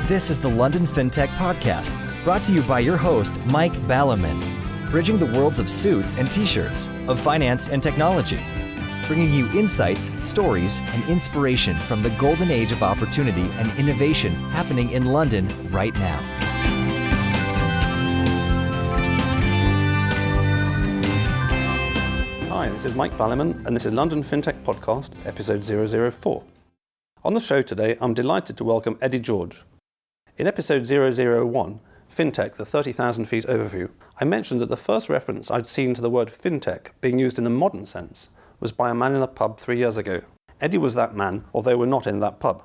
This is the London Fintech Podcast, brought to you by your host, Mike Ballerman, bridging the worlds of suits and t-shirts, of finance and technology, bringing you insights, stories, and inspiration from the golden age of opportunity and innovation happening in London right now. Hi, this is Mike Ballerman, and this is London Fintech Podcast, episode 004. On the show today, I'm delighted to welcome Eddie George. In episode 001, Fintech, the 30,000 feet overview, I mentioned that the first reference I'd seen to the word Fintech being used in the modern sense was by a man in a pub 3 years ago. Eddie was that man, although we're not in that pub.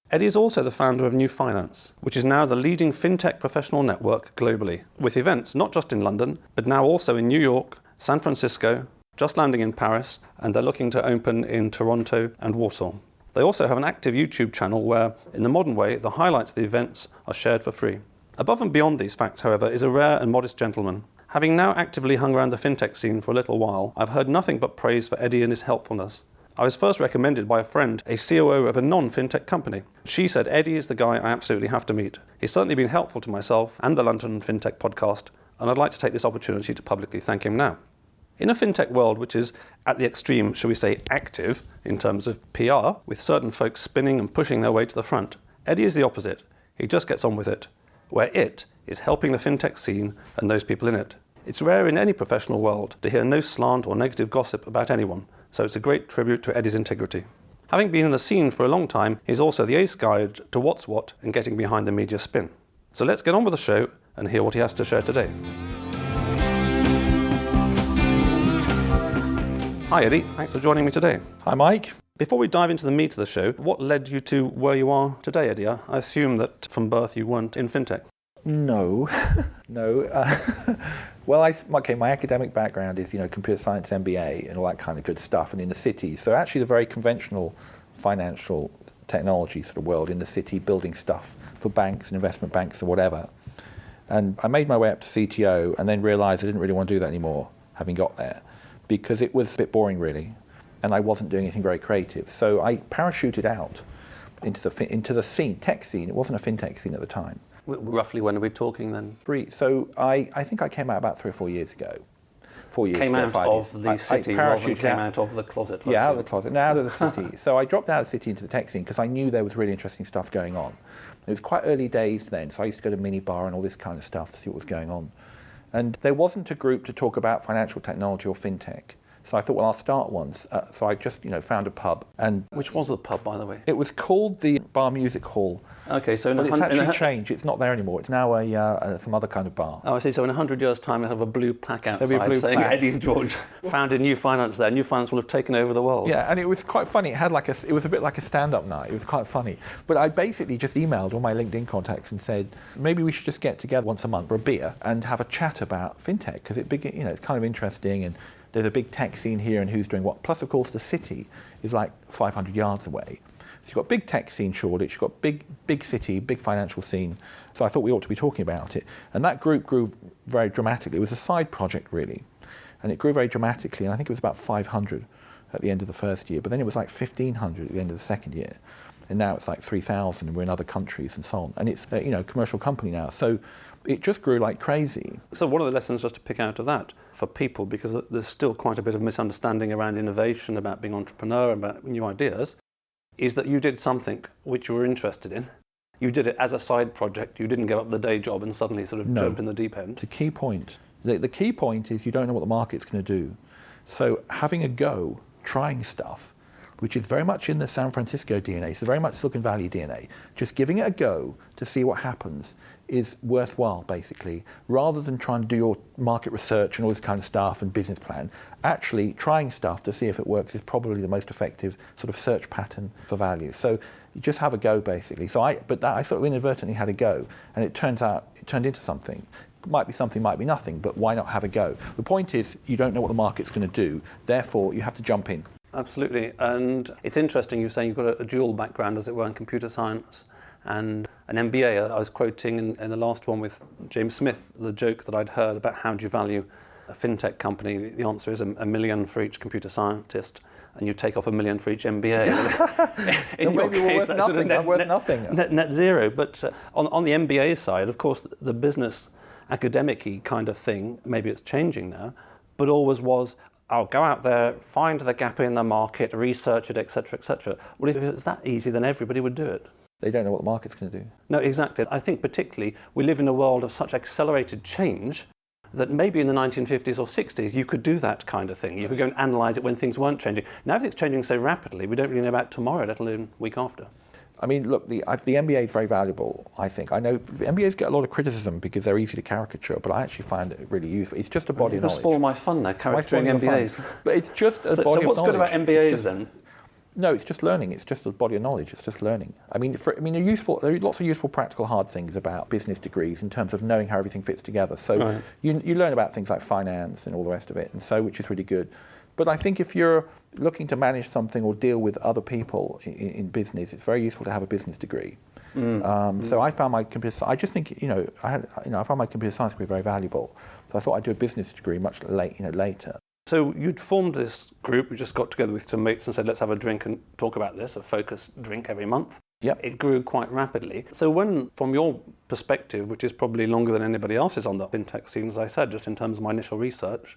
Eddie is also the founder of New Finance, which is now the leading Fintech professional network globally, with events not just in London, but now also in New York, San Francisco, just landing in Paris, and they're looking to open in Toronto and Warsaw. They also have an active YouTube channel where, in the modern way, the highlights of the events are shared for free. Above and beyond these facts, however, is a rare and modest gentleman. Having now actively hung around the fintech scene for a little while, I've heard nothing but praise for Eddie and his helpfulness. I was first recommended by a friend, a COO of a non-fintech company. She said Eddie is the guy I absolutely have to meet. He's certainly been helpful to myself and the London Fintech Podcast, and I'd like to take this opportunity to publicly thank him now. In a fintech world which is, at the extreme, shall we say, active in terms of PR, with certain folks spinning and pushing their way to the front, Eddie is the opposite. He just gets on with it, where it is helping the fintech scene and those people in it. It's rare in any professional world to hear no slant or negative gossip about anyone, so it's a great tribute to Eddie's integrity. Having been in the scene for a long time, he's also the ace guide to what's what and getting behind the media spin. So let's get on with the show and hear what he has to share today. Hi Eddie, thanks for joining me today. Hi Mike. Before we dive into the meat of the show, what led you to where you are today, Eddie? I assume that from birth you weren't in fintech. No. Well, my academic background is, computer science MBA and all that kind of good stuff, and in the city. So actually the very conventional financial technology sort of world in the city, building stuff for banks and investment banks or whatever. And I made my way up to CTO and then realised I didn't really want to do that anymore, having got there, because it was a bit boring really, and I wasn't doing anything very creative. So I parachuted out into the scene, tech scene. It wasn't a fintech scene at the time. Roughly when are we talking then? So I think I came out about 3 or 4 years ago. 4 years came ago, out of the city rather than came out of the closet? Yeah, out of the closet, now out of the city. So I dropped out of the city into the tech scene because I knew there was really interesting stuff going on. It was quite early days then, so I used to go to minibar and all this kind of stuff to see what was going on. And there wasn't a group to talk about financial technology or fintech. So I thought, well, I'll start one. So I just, found a pub. And which was the pub, by the way? It was called the Bar Music Hall. Okay, so it's actually changed. It's not there anymore. It's now some other kind of bar. Oh, I see. So in 100 years' time, you'll have a blue plaque outside saying Eddie George founded New Finance there. New Finance will have taken over the world. Yeah, and it was quite funny. It was a bit like a stand-up night. It was quite funny. But I basically just emailed all my LinkedIn contacts and said, maybe we should just get together once a month for a beer and have a chat about fintech, because it's kind of interesting, and there's a big tech scene here and who's doing what. Plus, of course, the city is like 500 yards away. So you've got big tech scene Shoreditch, you've got big city, big financial scene. So I thought we ought to be talking about it. And that group grew very dramatically. It was a side project, really. And it grew very dramatically. And I think it was about 500 at the end of the first year. But then it was like 1,500 at the end of the second year. And now it's like 3,000, and we're in other countries and so on. And it's a commercial company now. So it just grew like crazy. So one of the lessons just to pick out of that for people, because there's still quite a bit of misunderstanding around innovation, about being entrepreneur, about new ideas, is that you did something which you were interested in. You did it as a side project. You didn't give up the day job and suddenly sort of jump in the deep end. It's a key point. The key point is you don't know what the market's going to do. So having a go, trying stuff, which is very much in the San Francisco DNA, so very much Silicon Valley DNA, just giving it a go to see what happens is worthwhile, basically, rather than trying to do your market research and all this kind of stuff and business plan. Actually, trying stuff to see if it works is probably the most effective sort of search pattern for value. So you just have a go, basically. I sort of inadvertently had a go, and it turned into something. Might be something, might be nothing, but why not have a go? The point is, you don't know what the market's going to do, therefore you have to jump in. Absolutely, and it's interesting you're saying you've got a dual background, as it were, in computer science and an MBA. I was quoting in the last one with James Smith the joke that I'd heard about how do you value a fintech company, the answer is $1 million for each computer scientist, and you take off $1 million for each MBA. In your case, that's sort of net zero. But on the MBA side, of course, the business academic-y kind of thing, maybe it's changing now, but always was, I'll go out there, find the gap in the market, research it, etc., etc. Well, if it's that easy, then everybody would do it. They don't know what the market's going to do. No, exactly. I think particularly we live in a world of such accelerated change that maybe in the 1950s or 60s you could do that kind of thing. You could go and analyse it when things weren't changing. Now everything's changing so rapidly, we don't really know about tomorrow, let alone week after. I mean, look, the MBA is very valuable, I think. I know the MBAs get a lot of criticism because they're easy to caricature, but I actually find it really useful. It's just a body of knowledge. You're going to spoil my fun now, caricaturing MBAs. But it's just a body of knowledge. So what's good about MBAs then? No, it's just learning. It's just a body of knowledge. It's just learning. I mean, there are lots of useful, practical, hard things about business degrees in terms of knowing how everything fits together. So right. you learn about things like finance and all the rest of it, and so which is really good. But I think if you're looking to manage something or deal with other people in business, it's very useful to have a business degree. So I found my computer. I just think I found my computer science degree very valuable. So I thought I'd do a business degree much later. So you'd formed this group, we just got together with some mates and said, let's have a drink and talk about this, a focused drink every month. Yep. It grew quite rapidly. So when, from your perspective, which is probably longer than anybody else's on the fintech scene, as I said, just in terms of my initial research,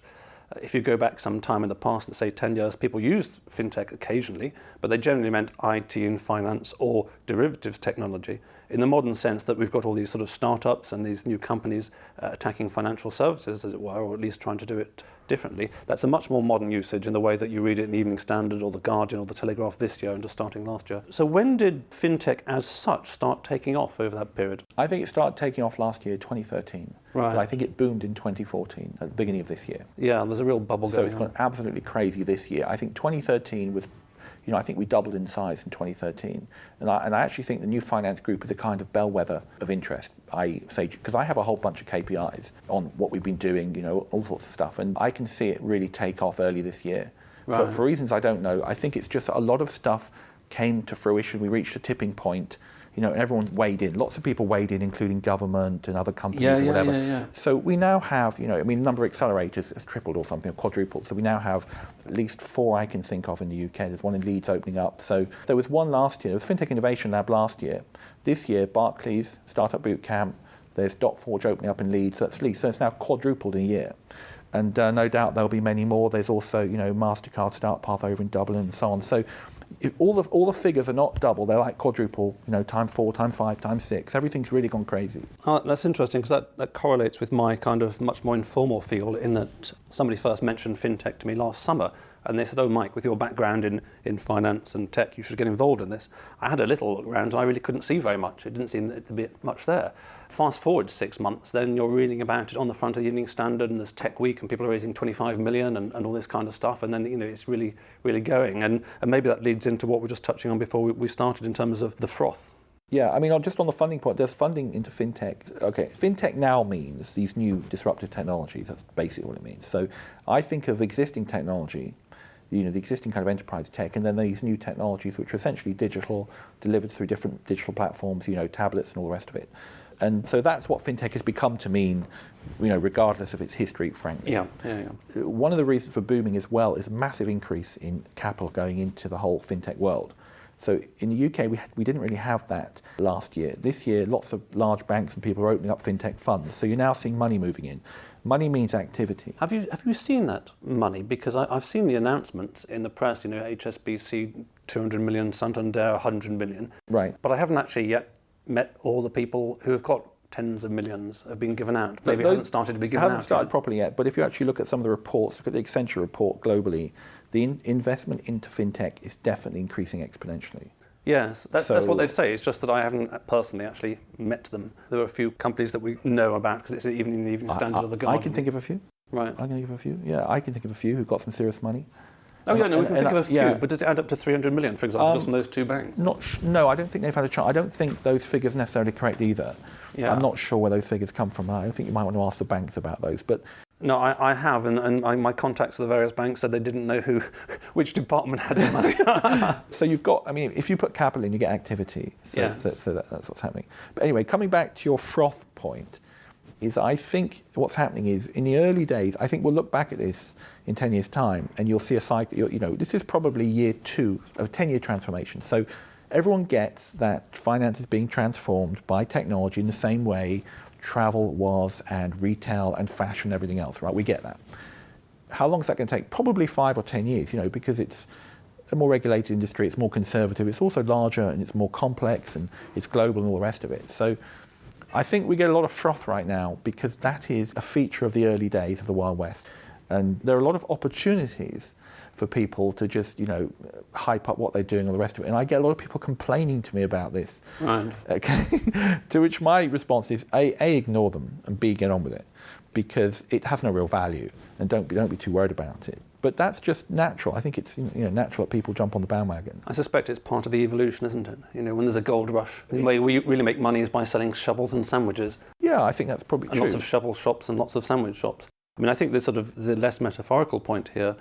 if you go back some time in the past, let's say 10 years, people used fintech occasionally, but they generally meant IT and finance or derivatives technology, in the modern sense that we've got all these sort of startups and these new companies attacking financial services, as it were, or at least trying to do it differently. That's a much more modern usage in the way that you read it in the Evening Standard or the Guardian or the Telegraph this year and just starting last year. So when did fintech as such start taking off over that period? I think it started taking off last year, 2013. Right. But I think it boomed in 2014, at the beginning of this year. Yeah, there's a real bubble going on. So it's gone absolutely crazy this year. I think 2013 was, I think we doubled in size in 2013. And I actually think the new finance group is a kind of bellwether of interest, I say, because I have a whole bunch of KPIs on what we've been doing, all sorts of stuff. And I can see it really take off early this year. Right. For reasons I don't know. I think it's just a lot of stuff came to fruition. We reached a tipping point. And everyone weighed in. Lots of people weighed in, including government and other companies or whatever. Yeah. So we now have, the number of accelerators has tripled or something, or quadrupled. So we now have at least 4 I can think of in the UK. There's one in Leeds opening up. So there was one last year. There was Fintech Innovation Lab last year. This year, Barclays, Startup Bootcamp, there's Dotforge opening up in Leeds. So it's now quadrupled in a year. And no doubt there'll be many more. There's also, MasterCard StartPath over in Dublin and so on. So if all the figures are not double, they're like quadruple, times 4, times 5, times 6. Everything's really gone crazy. That's interesting because that correlates with my kind of much more informal field in that somebody first mentioned fintech to me last summer and they said, oh, Mike, with your background in finance and tech, you should get involved in this. I had a little look around and I really couldn't see very much. It didn't seem to be much there. Fast forward 6 months, then you're reading about it on the front of the Evening Standard and there's Tech Week and people are raising 25 million and all this kind of stuff. And then, it's really, really going. And maybe that leads into what we're just touching on before we started in terms of the froth. Yeah, I mean, just on the funding point, there's funding into fintech. Okay, fintech now means these new disruptive technologies. That's basically what it means. So I think of existing technology, the existing kind of enterprise tech, and then these new technologies which are essentially digital, delivered through different digital platforms, tablets and all the rest of it. And so that's what fintech has become to mean, regardless of its history, frankly. Yeah. One of the reasons for booming as well is a massive increase in capital going into the whole fintech world. So in the UK, we didn't really have that last year. This year, lots of large banks and people are opening up fintech funds. So you're now seeing money moving in. Money means activity. Have you seen that money? Because I've seen the announcements in the press, HSBC 200 million, Santander 100 million. Right. But I haven't actually yet met all the people who have got tens of millions have been given out. Maybe it hasn't started to be given out. It hasn't started properly yet, but if you actually look at some of the reports, look at the Accenture report globally, the investment into fintech is definitely increasing exponentially. Yes, that's what they say. It's just that I haven't personally actually met them. There are a few companies that we know about because it's even in the Evening Standard or the Guardian. I can think of a few. Right. I can think of a few. Yeah, I can think of a few who've got some serious money. Oh yeah, no, we can think of a few, but does it add up to 300 million, for example, just on those 2 banks? No, I don't think they've had a chance. I don't think those figures are necessarily correct either. Yeah. I'm not sure where those figures come from. I think you might want to ask the banks about those. But no, I have, and my contacts at the various banks said they didn't know which department had the money. So you've got, if you put capital in, you get activity. So that's what's happening. But anyway, coming back to your froth point, is I think what's happening is, in the early days, I think we'll look back at this in 10 years' time, and you'll see a cycle, this is probably year 2 of a 10-year transformation. So everyone gets that finance is being transformed by technology in the same way travel was, and retail and fashion, everything else, right? We get that. How long is that going to take? Probably 5 or 10 years, because it's a more regulated industry, it's more conservative, it's also larger and it's more complex and it's global and all the rest of it. So I think we get a lot of froth right now because that is a feature of the early days of the Wild West. And there are a lot of opportunities for people to just, hype up what they're doing and all the rest of it. And I get a lot of people complaining to me about this. Right. Okay. To which my response is, A, ignore them, and B, get on with it. Because it has no real value, and don't be too worried about it. But that's just natural. I think it's natural that people jump on the bandwagon. I suspect it's part of the evolution, isn't it? When there's a gold rush, the way we really make money is by selling shovels and sandwiches. Yeah, I think that's probably true. And lots of shovel shops and lots of sandwich shops. I think the less metaphorical point here,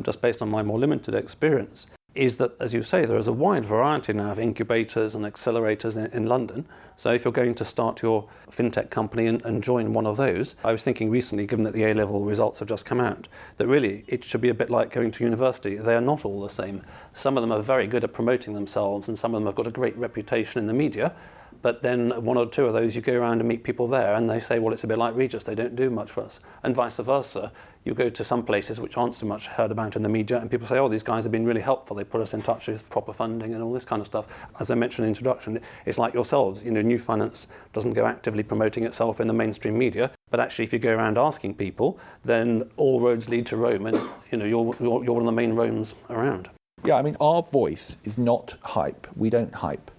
just based on my more limited experience, is that, as you say, there is a wide variety now of incubators and accelerators in London. So if you're going to start your fintech company and join one of those, I was thinking recently, given that the A-level results have just come out, that really it should be a bit like going to university. They are not all the same. Some of them are very good at promoting themselves, and some of them have got a great reputation in the media. But then 1 or 2 of those, you go around and meet people there, and they say, well, it's a bit like Regis, they don't do much for us. And vice versa. You go to some places which aren't so much heard about in the media, and people say, oh, these guys have been really helpful. They put us in touch with proper funding and all this kind of stuff. As I mentioned in the introduction, it's like yourselves. New finance doesn't go actively promoting itself in the mainstream media. But actually, if you go around asking people, then all roads lead to Rome, and you're one of the main Romes around. Yeah, our voice is not hype. We don't hype.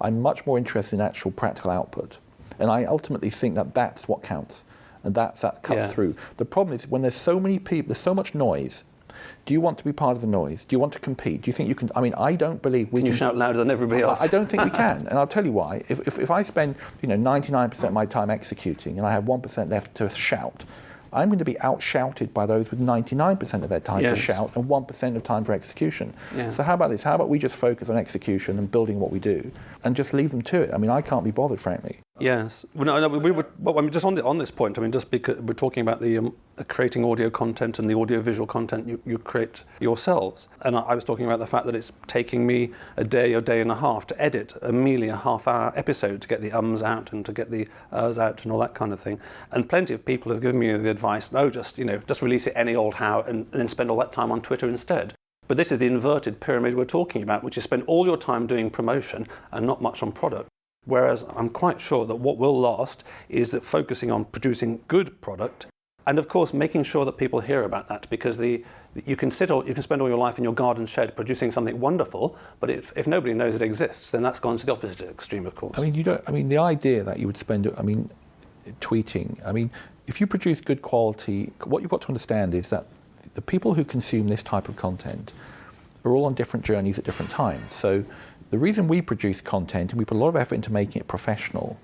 I'm much more interested in actual practical output. And I ultimately think that that's what counts. And that cuts through. The problem is when there's so many people, there's so much noise, do you want to be part of the noise? Do you want to compete? Do you think you can? I don't believe we can. You shout louder than everybody else? I don't think we can. And I'll tell you why. If I spend 99% of my time executing and I have 1% left to shout, I'm going to be out-shouted by those with 99% of their time to shout and 1% of time for execution. Yeah. So how about this? How about we just focus on execution and building what we do and just leave them to it? I can't be bothered, frankly. Yes. Just on this point, just because we're talking about the creating audio content and the audio-visual content you create yourselves. And I was talking about the fact that it's taking me a day and a half to edit a merely a half-hour episode to get the ums out and to get the ers out and all that kind of thing. And plenty of people have given me the advice, no, just release it any old how and then spend all that time on Twitter instead. But this is the inverted pyramid we're talking about, which is spend all your time doing promotion and not much on product. Whereas I'm quite sure that what will last is that focusing on producing good product, and of course making sure that people hear about that, because you can spend all your life in your garden shed producing something wonderful, but if nobody knows it exists, then that's gone to the opposite extreme, of course. The idea that you would spend, tweeting, if you produce good quality, what you've got to understand is that the people who consume this type of content are all on different journeys at different times. So the reason we produce content and we put a lot of effort into making it professional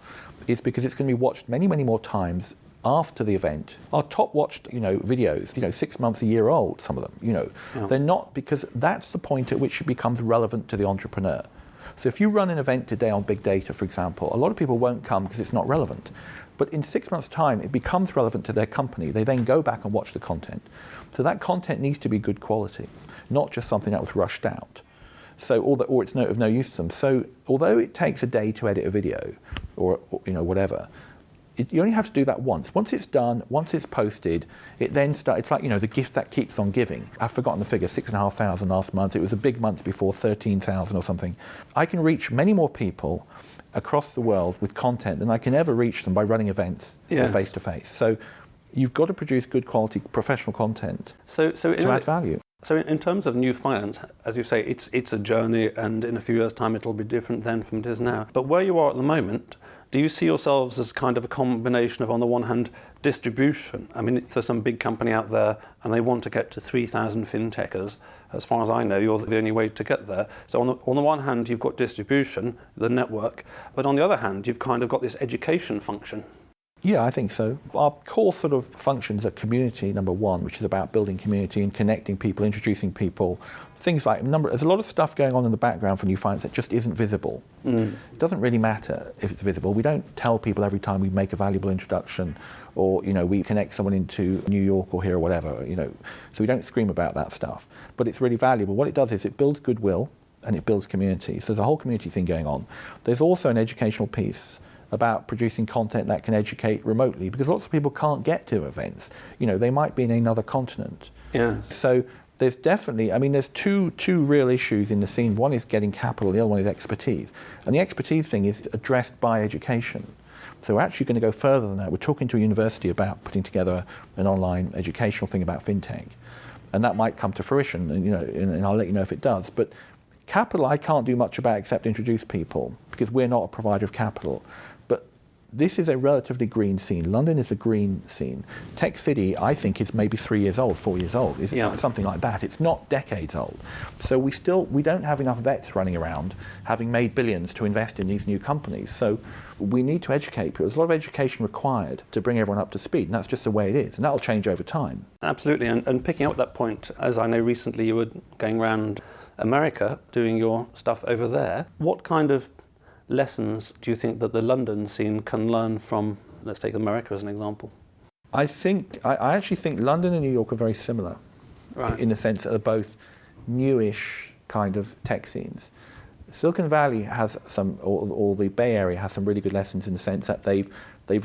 is because it's going to be watched many, many more times after the event. Our top watched, videos, 6 months, a year old, some of them, They're not, because that's the point at which it becomes relevant to the entrepreneur. So if you run an event today on big data, for example, a lot of people won't come because it's not relevant. But in 6 months' time, it becomes relevant to their company. They then go back and watch the content. So that content needs to be good quality, not just something that was rushed out. Or it's of no use to them. So although it takes a day to edit a video, or whatever, you only have to do that once. Once it's done, once it's posted, it then starts. It's like the gift that keeps on giving. I've forgotten the figure, 6,500 last month. It was a big month before, 13,000 or something. I can reach many more people across the world with content than I can ever reach them by running events face to face. So you've got to produce good quality professional content to add value. So in terms of new finance, as you say, it's a journey, and in a few years' time it'll be different then from it is now. But where you are at the moment, do you see yourselves as kind of a combination of, on the one hand, distribution? If there's some big company out there and they want to get to 3,000 fintechers, as far as I know, you're the only way to get there. So on the one hand, you've got distribution, the network, but on the other hand, you've kind of got this education function. Yeah, I think so. Our core sort of functions are community, number one, which is about building community and connecting people, introducing people things like there's a lot of stuff going on in the background for new finance that just isn't visible. It doesn't really matter if it's visible. We don't tell people every time we make a valuable introduction, or we connect someone into New York or here or whatever, so we don't scream about that stuff. But it's really valuable. What it does is it builds goodwill and it builds community. So there's a whole community thing going on. There's also an educational piece about producing content that can educate remotely, because lots of people can't get to events. They might be in another continent. Yes. So there's definitely, there's two real issues in the scene. One is getting capital, the other one is expertise. And the expertise thing is addressed by education. So we're actually going to go further than that. We're talking to a university about putting together an online educational thing about fintech. And that might come to fruition, and I'll let you know if it does. But capital I can't do much about except introduce people, because we're not a provider of capital. But this is a relatively green scene. London is a green scene. Tech City, I think, is maybe 3 years old, 4 years old. Something like that. It's not decades old. So we don't have enough vets running around having made billions to invest in these new companies. So we need to educate people. There's a lot of education required to bring everyone up to speed, and that's just the way it is, and that'll change over time. Absolutely, and picking up that point, as I know recently you were going around America doing your stuff over there, what kind of lessons do you think that the London scene can learn from, let's take America as an example? I actually think London and New York are very similar, right, in the sense that they're both newish kind of tech scenes. Silicon Valley has some, or the Bay Area has some really good lessons in the sense that they've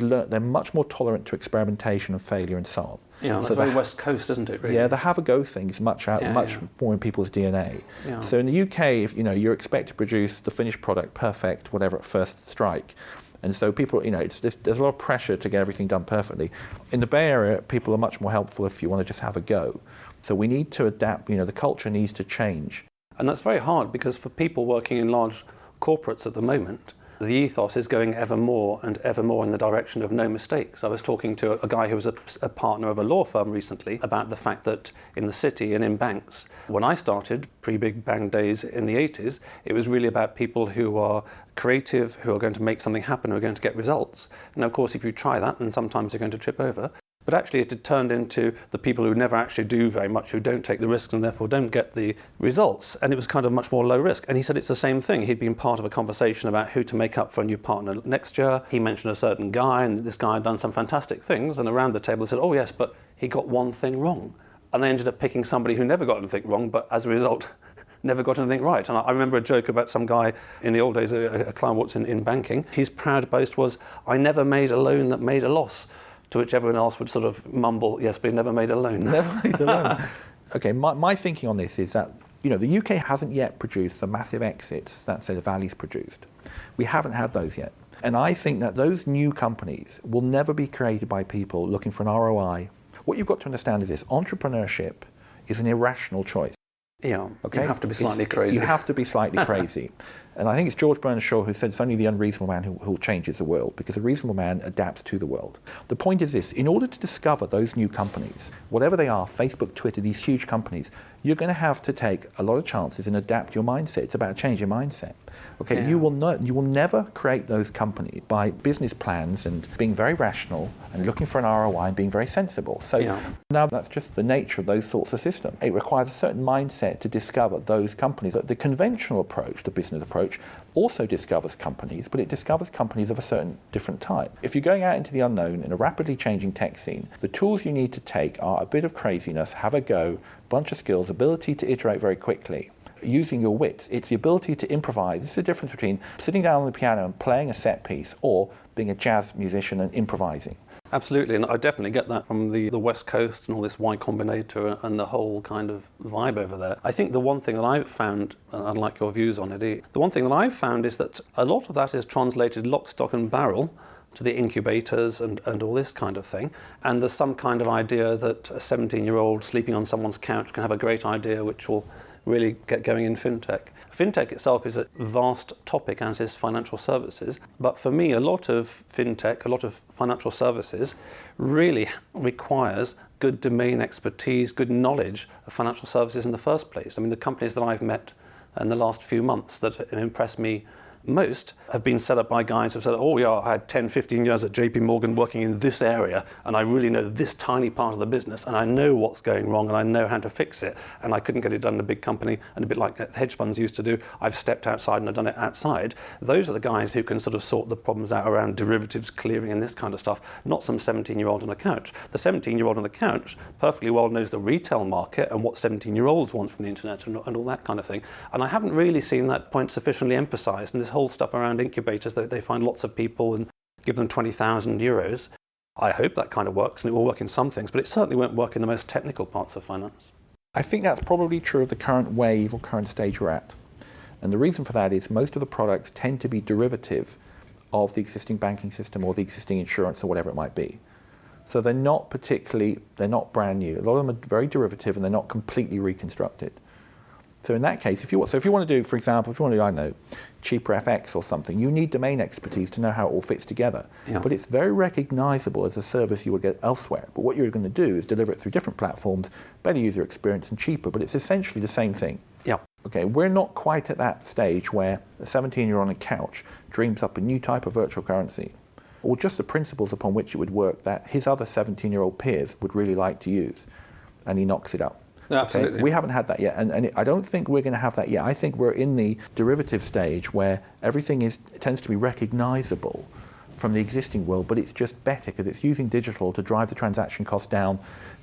learned, they're much more tolerant to experimentation and failure and so on. Yeah, that's very West Coast, isn't it, really? Yeah, the have-a-go thing is much more in people's DNA. Yeah. So in the UK, if you're expected to produce the finished product perfect, whatever, at first strike. And so people, there's a lot of pressure to get everything done perfectly. In the Bay Area, people are much more helpful if you want to just have a go. So we need to adapt, the culture needs to change. And that's very hard, because for people working in large corporates at the moment, the ethos is going ever more and ever more in the direction of no mistakes. I was talking to a guy who was a partner of a law firm recently about the fact that in the city and in banks, when I started, pre-Big Bang days in the 80s, it was really about people who are creative, who are going to make something happen, who are going to get results. And of course, if you try that, then sometimes you're going to trip over. But actually it had turned into the people who never actually do very much, who don't take the risks and therefore don't get the results. And it was kind of much more low risk. And he said it's the same thing. He'd been part of a conversation about who to make up for a new partner next year. He mentioned a certain guy, and this guy had done some fantastic things. And around the table they said, oh yes, but he got one thing wrong. And they ended up picking somebody who never got anything wrong, but as a result, never got anything right. And I remember a joke about some guy in the old days, a client what's in banking. His proud boast was, I never made a loan that made a loss. To which everyone else would sort of mumble, yes, but he never made a loan. Never made a loan. Okay, my thinking on this is that, the UK hasn't yet produced the massive exits that, say, the Valley's produced. We haven't had those yet. And I think that those new companies will never be created by people looking for an ROI. What you've got to understand is this: entrepreneurship is an irrational choice. Yeah, okay? You have to be slightly crazy. You have to be slightly crazy. And I think it's George Bernard Shaw who said it's only the unreasonable man who changes the world, because a reasonable man adapts to the world. The point is this: in order to discover those new companies, whatever they are, Facebook, Twitter, these huge companies, you're going to have to take a lot of chances and adapt your mindset. It's about changing your mindset. Okay, yeah. You will never create those companies by business plans and being very rational and looking for an ROI and being very sensible. So now that's just the nature of those sorts of systems. It requires a certain mindset to discover those companies. The conventional approach, the business approach, also discovers companies, but it discovers companies of a certain different type. If you're going out into the unknown in a rapidly changing tech scene, the tools you need to take are a bit of craziness, have a go, bunch of skills, ability to iterate very quickly, using your wits. It's the ability to improvise. This is the difference between sitting down on the piano and playing a set piece or being a jazz musician and improvising. Absolutely, and I definitely get that from the West Coast and all this Y Combinator and the whole kind of vibe over there. I think the one thing that I've found, and I'd like your views on it, the one thing that I've found is that a lot of that is translated lock, stock and barrel to the incubators and all this kind of thing. And there's some kind of idea that a 17-year-old sleeping on someone's couch can have a great idea which will really get going in fintech. Fintech itself is a vast topic, as is financial services. But for me, a lot of fintech, a lot of financial services really requires good domain expertise, good knowledge of financial services in the first place. I mean, the companies that I've met in the last few months that have impressed me Most have been set up by guys who have said, oh yeah, I had 10, 15 years at JP Morgan working in this area, and I really know this tiny part of the business, and I know what's going wrong, and I know how to fix it, and I couldn't get it done in a big company, and a bit like hedge funds used to do, I've stepped outside and I've done it outside. Those are the guys who can sort of sort the problems out around derivatives, clearing and this kind of stuff, not some 17-year-old on a couch. The 17-year-old on the couch perfectly well knows the retail market and what 17-year-olds want from the internet and all that kind of thing. And I haven't really seen that point sufficiently emphasised, and this whole stuff around incubators, that they find lots of people and give them 20,000 euros. I hope that kind of works, and it will work in some things, but it certainly won't work in the most technical parts of finance. I think that's probably true of the current wave or current stage we're at. And the reason for that is most of the products tend to be derivative of the existing banking system or the existing insurance or whatever it might be. So they're not brand new. A lot of them are very derivative and they're not completely reconstructed. So in that case, if you want to do, for example, if you want to do, I don't know, cheaper FX or something, you need domain expertise to know how it all fits together. Yeah. But it's very recognizable as a service you would get elsewhere. But what you're going to do is deliver it through different platforms, better user experience and cheaper, but it's essentially the same thing. Yeah. Okay, we're not quite at that stage where a 17-year-old on a couch dreams up a new type of virtual currency, or just the principles upon which it would work that his other 17-year-old peers would really like to use, and he knocks it up. No, absolutely. Okay? We haven't had that yet, and I don't think we're going to have that yet. I think we're in the derivative stage where everything tends to be recognizable from the existing world, but it's just better because it's using digital to drive the transaction cost down,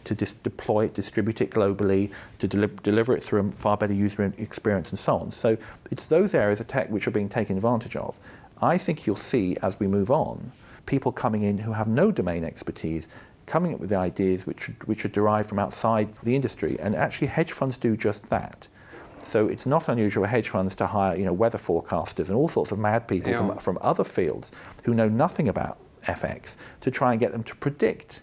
to deploy it, distribute it globally, to deliver it through a far better user experience and so on. So it's those areas of tech which are being taken advantage of. I think you'll see, as we move on, people coming in who have no domain expertise, coming up with the ideas which are derived from outside the industry, and actually hedge funds do just that. So it's not unusual for hedge funds to hire, weather forecasters and all sorts of mad people from other fields who know nothing about FX to try and get them to predict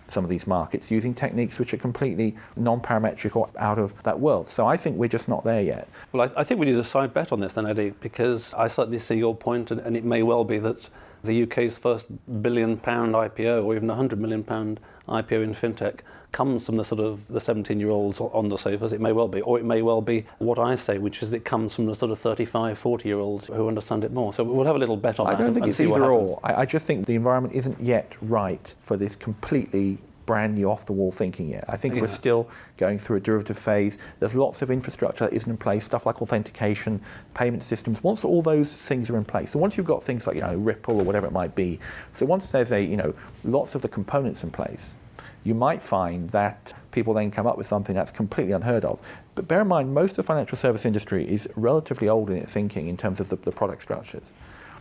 some of these markets using techniques which are completely non-parametric or out of that world. So I think we're just not there yet. Well, I think we need a side bet on this then, Eddie, because I certainly see your point, and it may well be that the UK's first £1 billion IPO or even £100 million IPO in fintech comes from the sort of the 17-year-olds on the sofas. It may well be, or it may well be what I say, which is it comes from the sort of 35, 40-year-olds who understand it more. So we'll have a little bet on that. I don't think it's either or. I just think the environment isn't yet right for this completely brand new off-the-wall thinking yet. I think we're still going through a derivative phase. There's lots of infrastructure that isn't in place, stuff like authentication, payment systems. Once all those things are in place, so once you've got things like Ripple or whatever it might be, so once there's lots of the components in place, you might find that people then come up with something that's completely unheard of. But bear in mind, most of the financial service industry is relatively old in its thinking in terms of the product structures.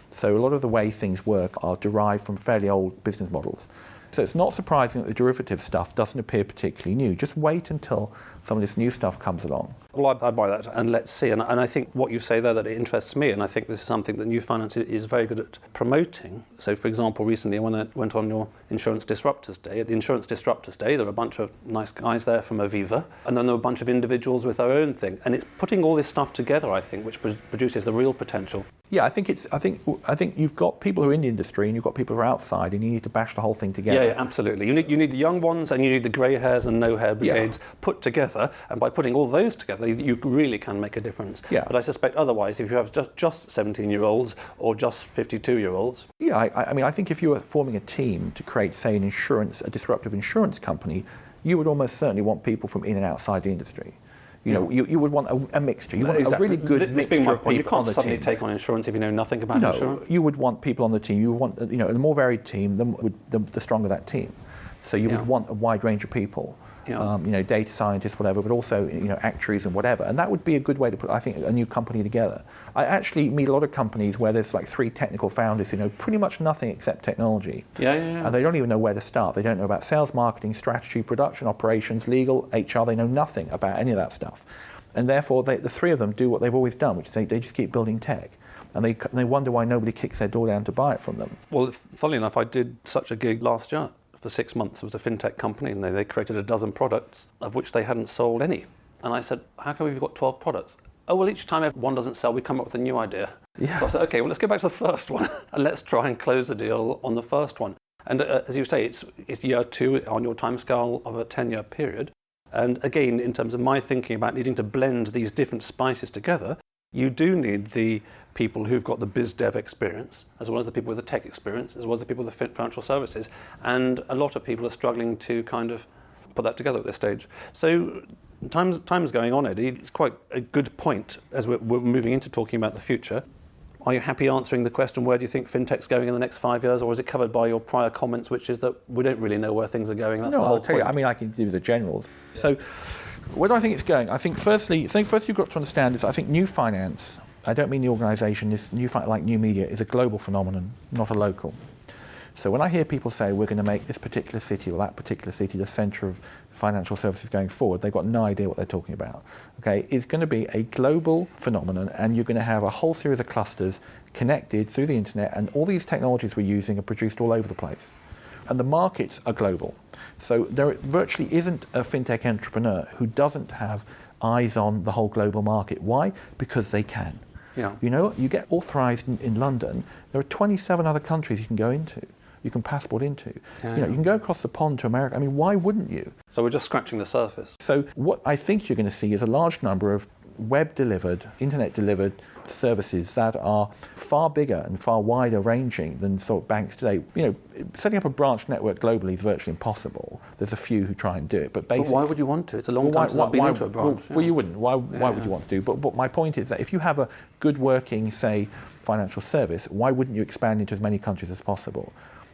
So a lot of the way things work are derived from fairly old business models. So it's not surprising that the derivative stuff doesn't appear particularly new. Just wait until some of this new stuff comes along. Well, I buy that, and let's see. And I think what you say there, that it interests me, and I think this is something that New Finance is very good at promoting. So, for example, recently when I went on your Insurance Disruptors Day, at the Insurance Disruptors Day, there were a bunch of nice guys there from Aviva, and then there were a bunch of individuals with their own thing. And it's putting all this stuff together, I think, which produces the real potential. Yeah, I think you've got people who are in the industry and you've got people who are outside, and you need to bash the whole thing together. Yeah, absolutely. You need the young ones and you need the grey hairs and no hair brigades put together, and by putting all those together, you really can make a difference. Yeah. But I suspect otherwise, if you have just 17-year-olds or just 52-year-olds. Yeah, I think if you were forming a team to create, say, a disruptive insurance company, you would almost certainly want people from in and outside the industry. You would want a mixture. You want a really good mixture of people on the team. You can't suddenly take on insurance if you know nothing about insurance. You would want people on the team. You would want, the more varied team, the stronger that team. So you would want a wide range of people. Data scientists, whatever, but also actuaries and whatever, and that would be a good way to put, I think, a new company together. I actually meet a lot of companies where there's like 3 technical founders who know pretty much nothing except technology, and they don't even know where to start. They don't know about sales, marketing, strategy, production, operations, legal, HR. They know nothing about any of that stuff, and therefore the 3 of them do what they've always done, which is they just keep building tech. And they wonder why nobody kicks their door down to buy it from them. Well, funnily enough, I did such a gig last year. For 6 months, it was a fintech company, and they created a dozen products, of which they hadn't sold any. And I said, how come we've got 12 products? Oh, well, each time one doesn't sell, we come up with a new idea. Yeah. So I said, okay, well, let's go back to the first one, and let's try and close the deal on the first one. And as you say, it's year 2 on your timescale of a 10-year period. And again, in terms of my thinking about needing to blend these different spices together, You do need the people who've got the biz dev experience, as well as the people with the tech experience, as well as the people with the financial services. And a lot of people are struggling to kind of put that together at this stage. So time's going on, Eddie. It's quite a good point as we're moving into talking about the future. Are you happy answering the question, where do you think fintech's going in the next 5 years, or is it covered by your prior comments, which is that we don't really know where things are going? That's the whole I'll tell point. you, I mean, I can do the generals. So where do I think it's going? I think first you've got to understand is I think new finance, I don't mean the organisation, this new like new media, is a global phenomenon, not a local. So when I hear people say we're going to make this particular city or that particular city the centre of financial services going forward, they've got no idea what they're talking about. Okay, it's going to be a global phenomenon, and you're going to have a whole series of clusters connected through the internet, and all these technologies we're using are produced all over the place. And the markets are global. So there virtually isn't a fintech entrepreneur who doesn't have eyes on the whole global market. Why? Because they can. Yeah. You know, you get authorised in London, there are 27 other countries you can go into. You can passport into. Yeah, you know, you can go across the pond to America. I mean, why wouldn't you? So we're just scratching the surface. So what I think you're going to see is a large number of web-delivered, internet-delivered services that are far bigger and far wider ranging than sort of banks today. You know, setting up a branch network globally is virtually impossible. There's a few who try and do it, but basically... But why would you want to? It's a long time since I've been into a branch. Well, you wouldn't. Why would you want to do? But my point is that if you have a good working, say, financial service, why wouldn't you expand into as many countries as possible?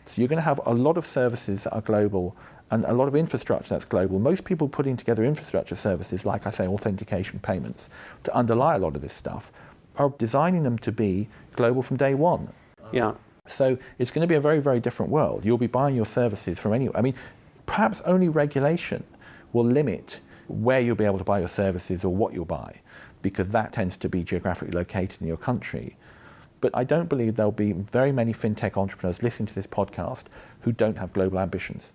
So you're going to have a lot of services that are global and a lot of infrastructure that's global. Most people putting together infrastructure services, like I say, authentication payments, to underlie a lot of this stuff, are designing them to be global from day one. Yeah. So it's going to be a very, very different world. You'll be buying your services from anywhere. I mean, perhaps only regulation will limit where you'll be able to buy your services or what you'll buy, because that tends to be geographically located in your country. But I don't believe there'll be very many fintech entrepreneurs listening to this podcast who don't have global ambitions.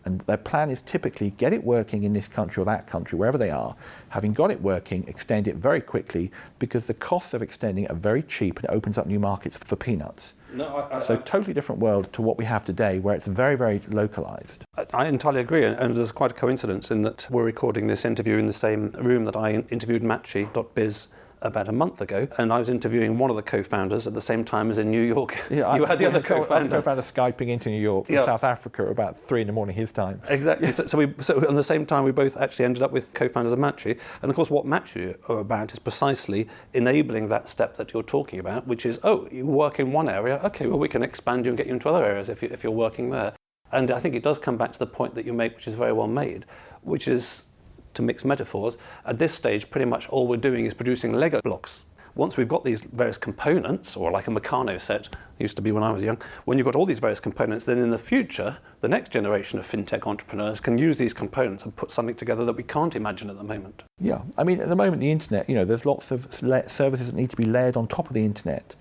And their plan is typically get it working in this country or that country, wherever they are. Having got it working, extend it very quickly, because the costs of extending it are very cheap and it opens up new markets for peanuts. So totally different world to what we have today, where it's very, very localized. I entirely agree, and there's quite a coincidence in that we're recording this interview in the same room that I interviewed Matchy.biz about a month ago, and I was interviewing one of the co-founders at the same time as in New York. Yeah, you had the other co-founder. The co-founder Skyping into New York from South Africa at about 3 a.m. his time. Exactly. So at the same time, we both actually ended up with co-founders of Matchy. And of course, what Matchy are about is precisely enabling that step that you're talking about, which is, oh, you work in one area, okay, well, we can expand you and get you into other areas if you're working there. And I think it does come back to the point that you make, which is very well made, which is, to mix metaphors, at this stage, pretty much all we're doing is producing Lego blocks. Once we've got these various components, or like a Meccano set, used to be when I was young, when you've got all these various components, then in the future, the next generation of fintech entrepreneurs can use these components and put something together that we can't imagine at the moment. Yeah, I mean, at the moment, the internet, you know, there's lots of services that need to be layered on top of the internet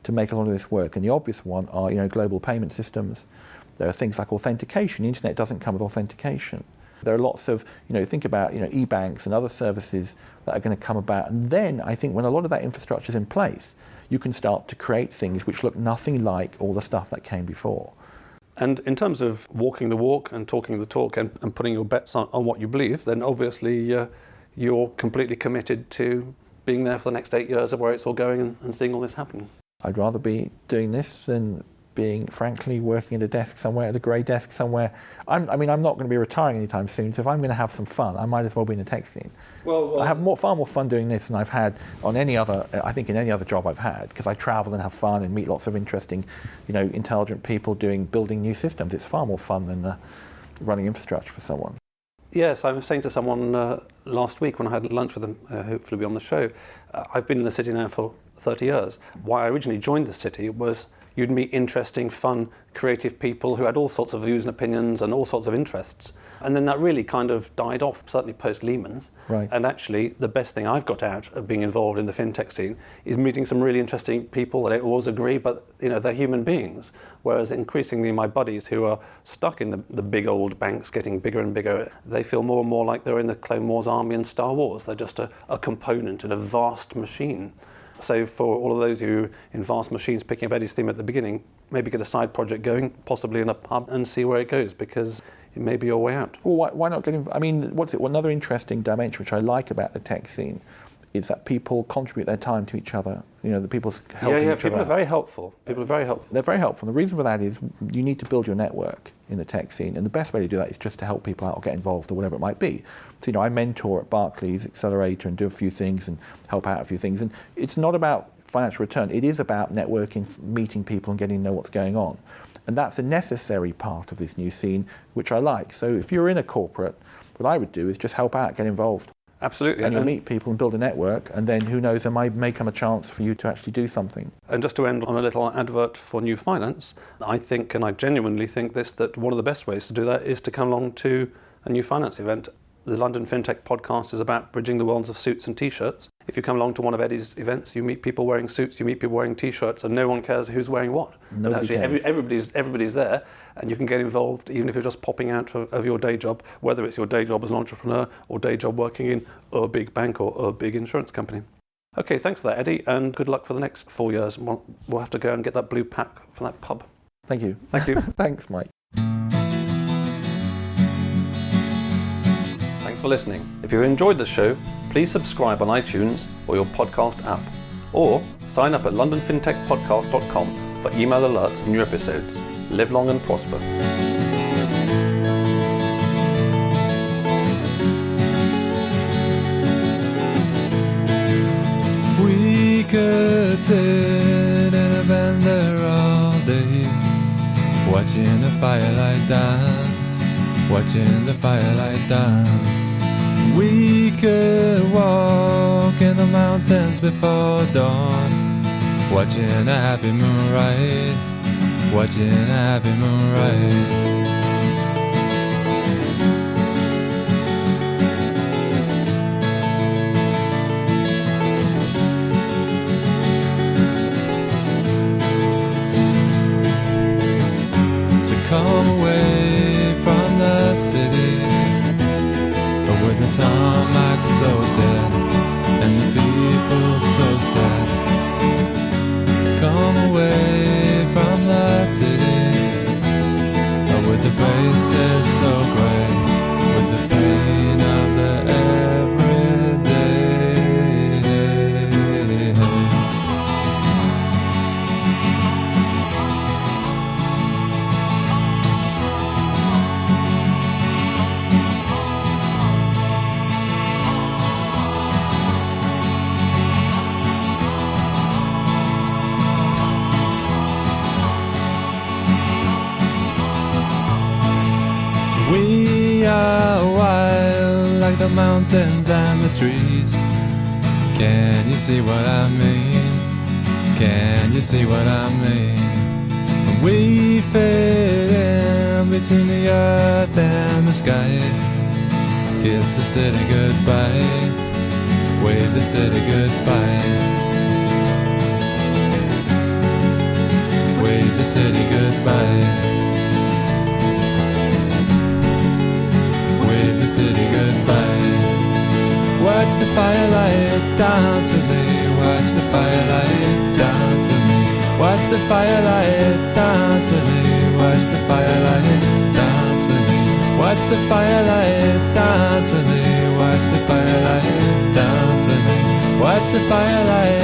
to make a lot of this work. And the obvious one are, you know, global payment systems. There are things like authentication. The internet doesn't come with authentication. There are lots of, you know, think about, you know, e-banks and other services that are going to come about. And then I think when a lot of that infrastructure is in place, you can start to create things which look nothing like all the stuff that came before. And in terms of walking the walk and talking the talk and putting your bets on what you believe, then obviously you're completely committed to being there for the next 8 years of where it's all going and seeing all this happen. I'd rather be doing this than being, frankly, working at a desk somewhere, at a grey desk somewhere. I'm not going to be retiring anytime soon, so if I'm going to have some fun, I might as well be in the tech scene. Well, I have far more fun doing this than I've had on any other, I think, in any other job I've had, because I travel and have fun and meet lots of interesting, you know, intelligent people building new systems. It's far more fun than running infrastructure for someone. Yes, I was saying to someone last week when I had lunch with them, hopefully be on the show, I've been in the city now for 30 years. Why I originally joined the city was you'd meet interesting, fun, creative people who had all sorts of views and opinions and all sorts of interests. And then that really kind of died off, certainly post-Lehman's. Right. And actually, the best thing I've got out of being involved in the fintech scene is meeting some really interesting people. I don't always agree, but you know, they're human beings. Whereas increasingly my buddies who are stuck in the big old banks getting bigger and bigger, they feel more and more like they're in the Clone Wars army and Star Wars. They're just a component in a vast machine. So for all of those of you in vast machines picking up Eddie's theme at the beginning, maybe get a side project going, possibly in a pub, and see where it goes, because it may be your way out. Well, why not get involved? I mean, another interesting dimension which I like about the tech scene is that people contribute their time to each other. The people's helping each other. People are very helpful. People are very helpful. They're very helpful. And the reason for that is you need to build your network in the tech scene, and the best way to do that is just to help people out or get involved or whatever it might be. So, I mentor at Barclays Accelerator and do a few things and help out a few things. And it's not about financial return. It is about networking, meeting people and getting to know what's going on. And that's a necessary part of this new scene, which I like. So if you're in a corporate, what I would do is just help out, get involved. Absolutely. And you'll meet people and build a network, and then who knows, there may come a chance for you to actually do something. And just to end on a little advert for New Finance, I think, and I genuinely think this, that one of the best ways to do that is to come along to a New Finance event. The London Fintech podcast is about bridging the worlds of suits and T-shirts. If you come along to one of Eddie's events, you meet people wearing suits, you meet people wearing T-shirts, and no one cares who's wearing what. Nobody cares. cares. Everybody's there, and you can get involved even if you're just popping out of your day job, whether it's your day job as an entrepreneur or day job working in a big bank or a big insurance company. Okay, thanks for that, Eddie, and good luck for the next 4 years. We'll have to go and get that blue pack for that pub. Thank you. Thank you. Thanks, Mike. Thanks for listening. If you enjoyed the show, please subscribe on iTunes or your podcast app, or sign up at londonfintechpodcast.com for email alerts of new episodes. Live long and prosper. We could sit in a bender all day, watching the firelight dance, watching the firelight dance. We could walk in the mountains before dawn, watching a happy moonrise, watching a happy moonrise. Come away from the city, with the tarmac so dead and the people so sad. Come away from the city, with the faces so grey, with the pain of the everyday. We are wild like the mountains and the trees. Can you see what I mean? Can you see what I mean? We fit in between the earth and the sky. Kiss the city goodbye, wave the city goodbye, wave the city goodbye. The city goodbye. Watch the firelight dance with me. Watch the firelight dance with me. Watch the firelight dance with me. Watch the firelight dance with me. Watch the firelight dance with me. Watch the firelight dance with me. Watch the firelight